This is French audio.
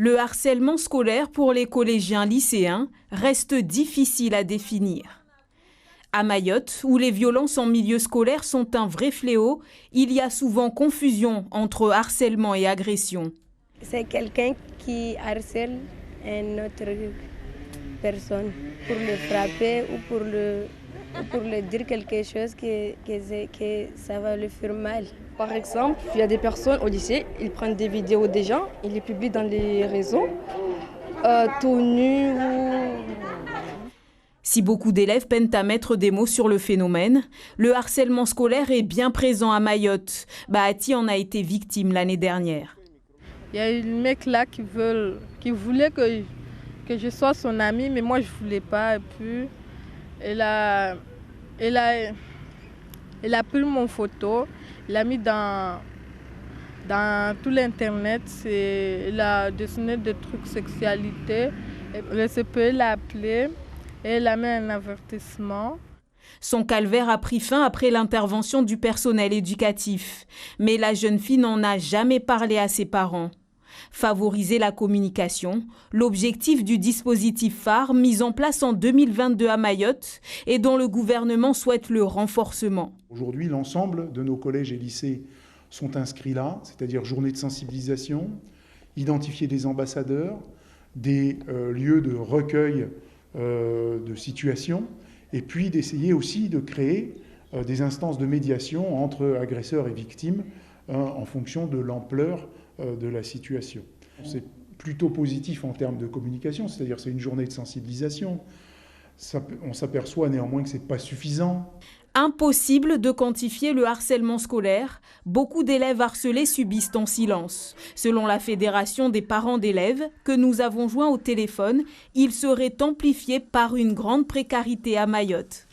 Le harcèlement scolaire pour les collégiens lycéens reste difficile à définir. À Mayotte, où les violences en milieu scolaire sont un vrai fléau, il y a souvent confusion entre harcèlement et agression. C'est quelqu'un qui harcèle une autre personne pour le frapper ou pour lui dire quelque chose que ça va lui faire mal. Par exemple, il y a des personnes au lycée, ils prennent des vidéos des gens, ils les publient dans les réseaux, tout nus ou... Si beaucoup d'élèves peinent à mettre des mots sur le phénomène, le harcèlement scolaire est bien présent à Mayotte. Bahati en a été victime l'année dernière. Il y a un mec là qui voulait que je sois son ami, mais moi je ne voulais pas. Et puis, il a pris mon photo, il l'a mis dans tout l'internet, il a dessiné des trucs sexualité. Le CPE l'a appelé et il a mis un avertissement. Son calvaire a pris fin après l'intervention du personnel éducatif. Mais la jeune fille n'en a jamais parlé à ses parents. Favoriser la communication, l'objectif du dispositif phare mis en place en 2022 à Mayotte et dont le gouvernement souhaite le renforcement. Aujourd'hui, l'ensemble de nos collèges et lycées sont inscrits là, c'est-à-dire journée de sensibilisation, identifier des ambassadeurs, des lieux de recueil de situations, et puis d'essayer aussi de créer des instances de médiation entre agresseurs et victimes en fonction de l'ampleur de la situation. C'est plutôt positif en termes de communication, c'est-à-dire c'est une journée de sensibilisation. On s'aperçoit néanmoins que ce n'est pas suffisant. Impossible de quantifier le harcèlement scolaire. Beaucoup d'élèves harcelés subissent en silence. Selon la Fédération des parents d'élèves, que nous avons joint au téléphone, il serait amplifié par une grande précarité à Mayotte.